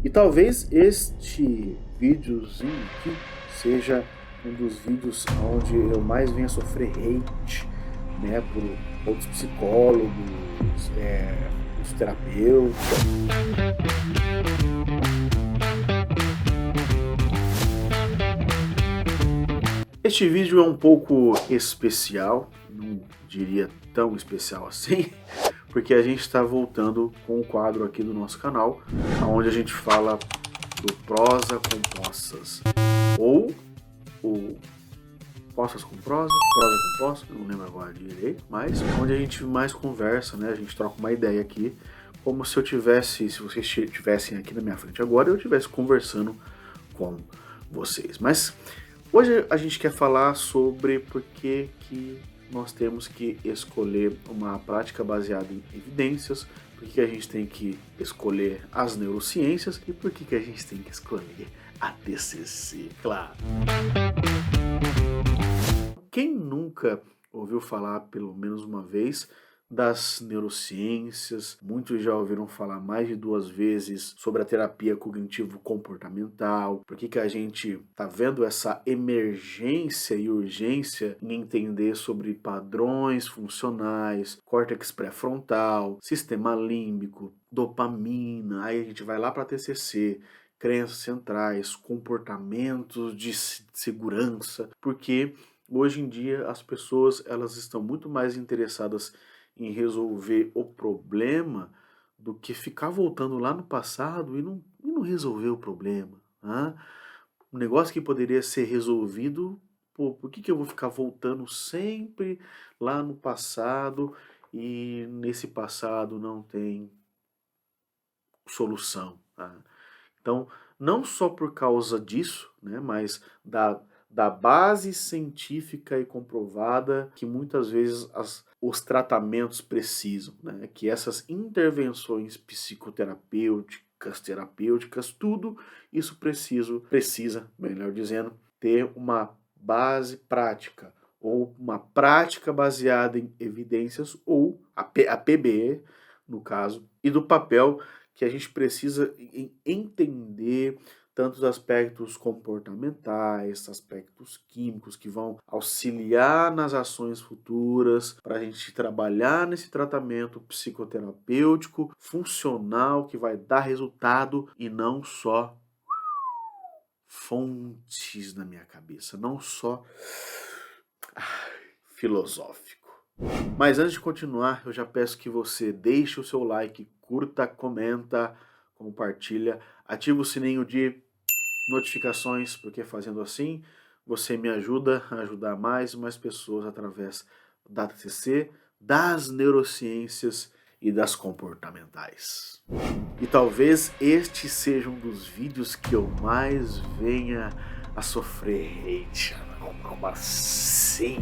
E talvez este videozinho aqui seja um dos vídeos onde eu mais venho a sofrer hate, né, por outros psicólogos, os terapeutas. Este vídeo é um pouco especial, não diria tão especial assim, porque a gente está voltando com um quadro aqui do nosso canal, onde a gente fala do prosa com poças, ou o poças com prosa com poças, não lembro agora direito, mas onde a gente mais conversa, né? A gente troca uma ideia aqui, como se eu tivesse, se vocês estivessem aqui na minha frente agora, eu estivesse conversando com vocês. Mas hoje a gente quer falar sobre por que nós temos que escolher uma prática baseada em evidências, por que a gente tem que escolher as neurociências e por que a gente tem que escolher a TCC, claro. Quem nunca ouviu falar, pelo menos uma vez, das neurociências? Muitos já ouviram falar mais de 2 vezes sobre a terapia cognitivo-comportamental. Por que a gente está vendo essa emergência e urgência em entender sobre padrões funcionais, córtex pré-frontal, sistema límbico, dopamina? Aí a gente vai lá para a TCC, crenças centrais, comportamentos de segurança, porque hoje em dia as pessoas elas estão muito mais interessadas em resolver o problema do que ficar voltando lá no passado e não resolver o problema. Né? Um negócio que poderia ser resolvido, pô, por que eu vou ficar voltando sempre lá no passado e nesse passado não tem solução? Tá? Então, não só por causa disso, né, mas da base científica e comprovada que muitas vezes os tratamentos precisam, né, que essas intervenções psicoterapêuticas, terapêuticas, tudo isso precisa, melhor dizendo, ter uma base prática ou uma prática baseada em evidências ou a PBE, no caso, e do papel que a gente precisa entender tantos aspectos comportamentais, aspectos químicos que vão auxiliar nas ações futuras para a gente trabalhar nesse tratamento psicoterapêutico funcional que vai dar resultado e não só fontes na minha cabeça, não só filosófico. Mas antes de continuar, eu já peço que você deixe o seu like, curta, comenta, compartilha, ativa o sininho de notificações, porque fazendo assim você me ajuda a ajudar mais e mais pessoas através da TCC, das neurociências e das comportamentais. E talvez este seja um dos vídeos que eu mais venha a sofrer hate. Como assim?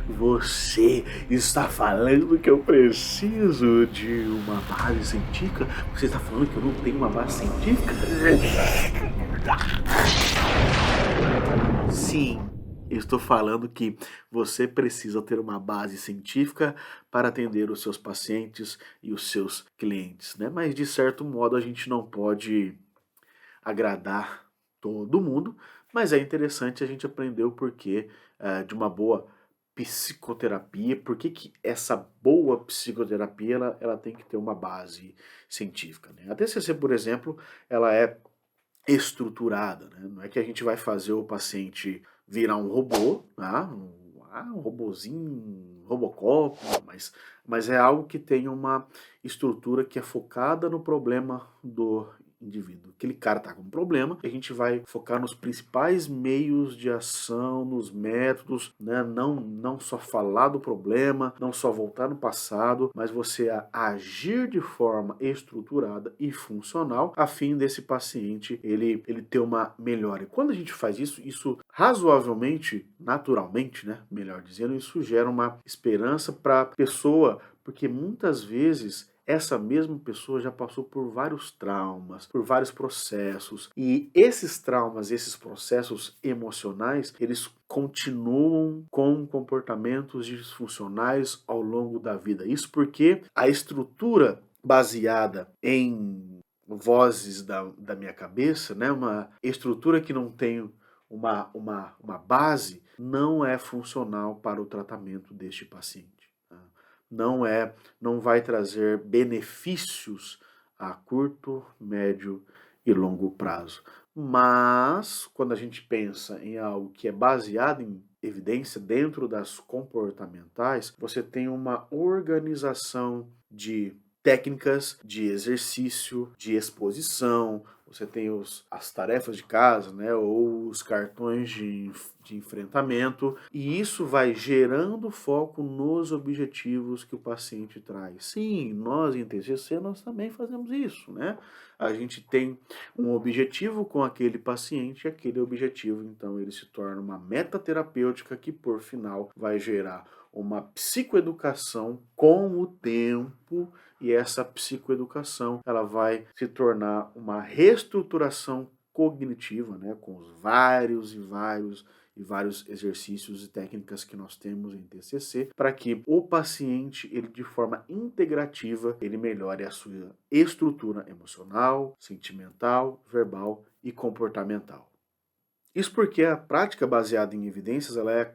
Você está falando que eu preciso de uma base científica? Você está falando que eu não tenho uma base científica? Sim, eu estou falando que você precisa ter uma base científica para atender os seus pacientes e os seus clientes, né? Mas de certo modo a gente não pode agradar todo mundo, mas é interessante a gente aprender o porquê de uma boa psicoterapia, por que essa boa psicoterapia ela tem que ter uma base científica. Né? A TCC, por exemplo, ela é estruturada, né? Não é que a gente vai fazer o paciente virar um robô, tá? Um robozinho, um Robocop, mas é algo que tem uma estrutura que é focada no problema do indivíduo. Aquele cara tá com um problema, a gente vai focar nos principais meios de ação, nos métodos, né? Não só falar do problema, não só voltar no passado, mas você agir de forma estruturada e funcional a fim desse paciente ele ter uma melhora. E quando a gente faz isso razoavelmente, naturalmente, né? Melhor dizendo, isso gera uma esperança para a pessoa, porque muitas vezes essa mesma pessoa já passou por vários traumas, por vários processos, e esses traumas, esses processos emocionais, eles continuam com comportamentos disfuncionais ao longo da vida. Isso porque a estrutura baseada em vozes da minha cabeça, né? Uma estrutura que não tem uma base, não é funcional para o tratamento deste paciente. Tá? Não é, não vai trazer benefícios a curto, médio e longo prazo. Mas, quando a gente pensa em algo que é baseado em evidência dentro das comportamentais, você tem uma organização de técnicas de exercício, de exposição, você tem as tarefas de casa, né, ou os cartões de enfrentamento, e isso vai gerando foco nos objetivos que o paciente traz. Sim, nós em TCC nós também fazemos isso, né? A gente tem um objetivo com aquele paciente, e aquele objetivo, então, ele se torna uma meta terapêutica que, por final, vai gerar uma psicoeducação com o tempo, e essa psicoeducação ela vai se tornar uma reestruturação cognitiva, né, com os vários exercícios e técnicas que nós temos em TCC, para que o paciente, ele de forma integrativa, ele melhore a sua estrutura emocional, sentimental, verbal e comportamental. Isso porque a prática baseada em evidências, ela é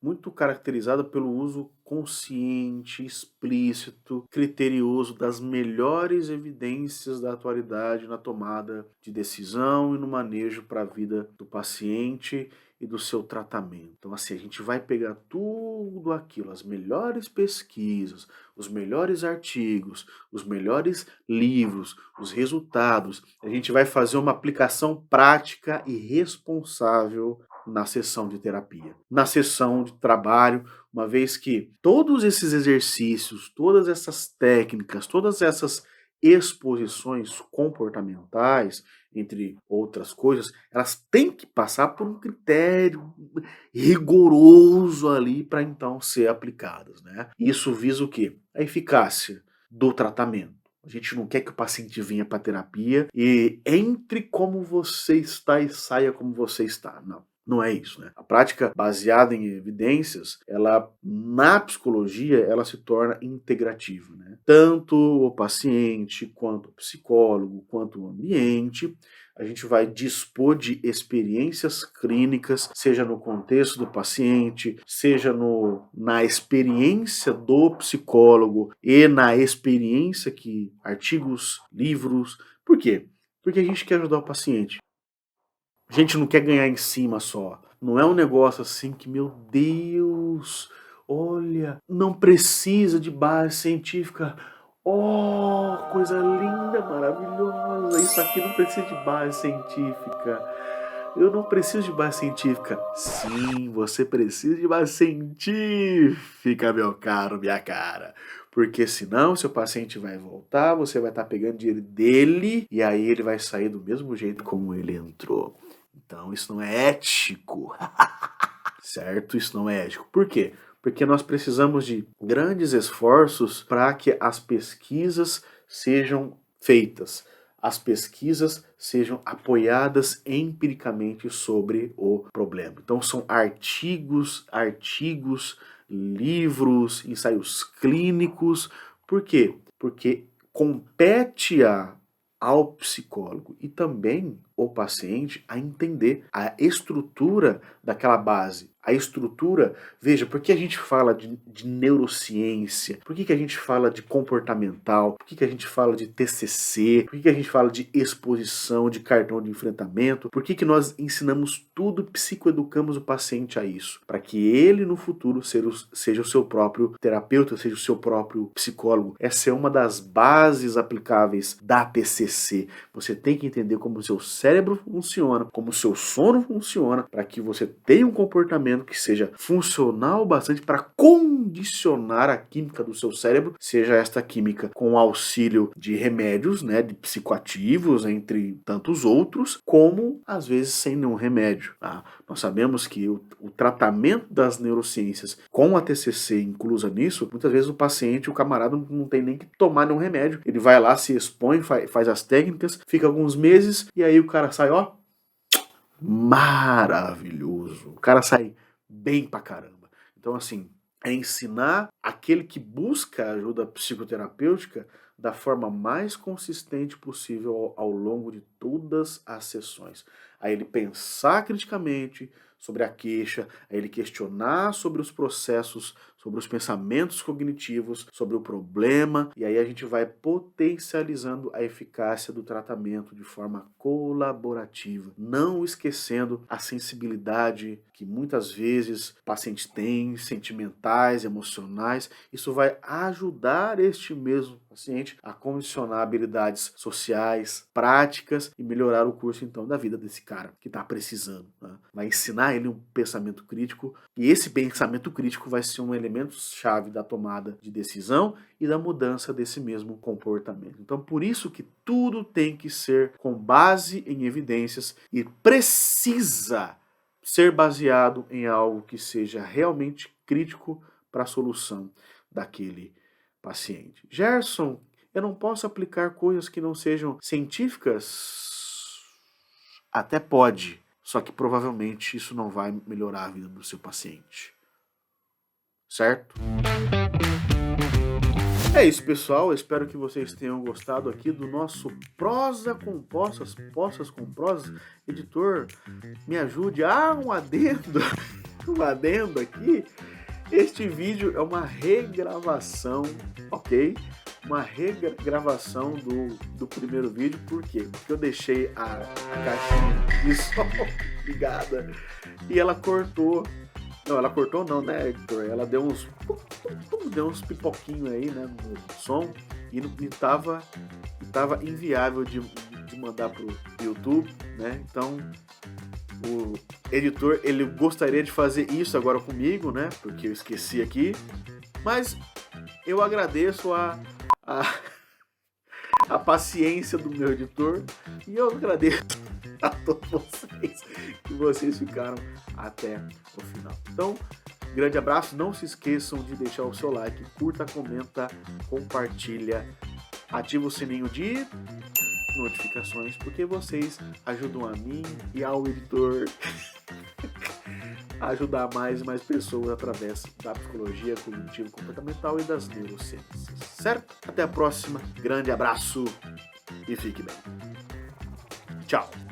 muito caracterizada pelo uso consciente, explícito, criterioso das melhores evidências da atualidade na tomada de decisão e no manejo para a vida do paciente e do seu tratamento. Então, assim, a gente vai pegar tudo aquilo, as melhores pesquisas, os melhores artigos, os melhores livros, os resultados. A gente vai fazer uma aplicação prática e responsável na sessão de terapia, na sessão de trabalho, uma vez que todos esses exercícios, todas essas técnicas, todas essas exposições comportamentais, entre outras coisas, elas têm que passar por um critério rigoroso ali para então ser aplicadas, né? Isso visa o quê? A eficácia do tratamento. A gente não quer que o paciente venha para a terapia e entre como você está e saia como você está. Não. Não é isso, né? A prática baseada em evidências, ela na psicologia, ela se torna integrativa, né? Tanto o paciente, quanto o psicólogo, quanto o ambiente, a gente vai dispor de experiências clínicas, seja no contexto do paciente, seja na experiência do psicólogo e na experiência que artigos, livros. Por quê? Porque a gente quer ajudar o paciente. A gente não quer ganhar em cima só. Não é um negócio assim que, meu Deus, olha, não precisa de base científica. Oh, coisa linda, maravilhosa. Isso aqui não precisa de base científica. Eu não preciso de base científica. Sim, você precisa de base científica, meu caro, minha cara. Porque senão seu paciente vai voltar, você vai estar pegando dinheiro dele e aí ele vai sair do mesmo jeito como ele entrou. Então isso não é ético, certo? Isso não é ético. Por quê? Porque nós precisamos de grandes esforços para que as pesquisas sejam feitas, as pesquisas sejam apoiadas empiricamente sobre o problema. Então são artigos, livros, ensaios clínicos. Por quê? Porque compete ao psicólogo e também ao paciente a entender a estrutura daquela base. A estrutura, veja, por que a gente fala de neurociência? Por que a gente fala de comportamental? Por que a gente fala de TCC? Por que a gente fala de exposição, de cartão de enfrentamento? Por que nós ensinamos tudo, psicoeducamos o paciente a isso? Para que ele no futuro seja o seu próprio terapeuta, seja o seu próprio psicólogo. Essa é uma das bases aplicáveis da TCC. Você tem que entender como o seu cérebro funciona, como o seu sono funciona, para que você tenha um comportamento que seja funcional bastante para condicionar a química do seu cérebro, seja esta química com auxílio de remédios, né, de psicoativos, entre tantos outros, como às vezes sem nenhum remédio. Tá? Nós sabemos que o tratamento das neurociências com a TCC inclusa nisso, muitas vezes o paciente, o camarada não tem nem que tomar nenhum remédio. Ele vai lá, se expõe, faz as técnicas, fica alguns meses e aí o cara sai, ó, maravilhoso. O cara sai bem pra caramba. Então, assim, é ensinar aquele que busca ajuda psicoterapêutica da forma mais consistente possível ao longo de todas as sessões. A ele pensar criticamente sobre a queixa, a ele questionar sobre os processos, sobre os pensamentos cognitivos, sobre o problema, e aí a gente vai potencializando a eficácia do tratamento de forma colaborativa, não esquecendo a sensibilidade que muitas vezes o paciente tem, sentimentais, emocionais. Isso vai ajudar este mesmo paciente a condicionar habilidades sociais, práticas e melhorar o curso então da vida desse cara que está precisando, né? Vai ensinar ele um pensamento crítico, e esse pensamento crítico vai ser um elemento-chave da tomada de decisão e da mudança desse mesmo comportamento. Então, por isso que tudo tem que ser com base em evidências e precisa ser baseado em algo que seja realmente crítico para a solução daquele paciente. Gerson, eu não posso aplicar coisas que não sejam científicas? Até pode, só que provavelmente isso não vai melhorar a vida do seu paciente. Certo? É isso, pessoal. Eu espero que vocês tenham gostado aqui do nosso Prosa com Poças, Poças com Prosas. Editor, me ajude. Um adendo, um adendo aqui. Este vídeo é uma regravação, ok? Uma regravação do primeiro vídeo. Por quê? Porque eu deixei a caixinha de som ligada e ela cortou. Não, ela cortou não, né, Hector? Ela deu uns pipoquinhos aí, né, no som, e tava inviável de mandar pro YouTube, né? Então, o editor, ele gostaria de fazer isso agora comigo, né? Porque eu esqueci aqui, mas eu agradeço a paciência do meu editor, e eu agradeço a todos vocês que vocês ficaram até o final. Então, grande abraço, não se esqueçam de deixar o seu like, curta, comenta, compartilha, ativa o sininho de notificações, porque vocês ajudam a mim e ao editor a ajudar mais e mais pessoas através da psicologia cognitivo-comportamental e das neurociências. Certo? Até a próxima, grande abraço e fique bem. Tchau!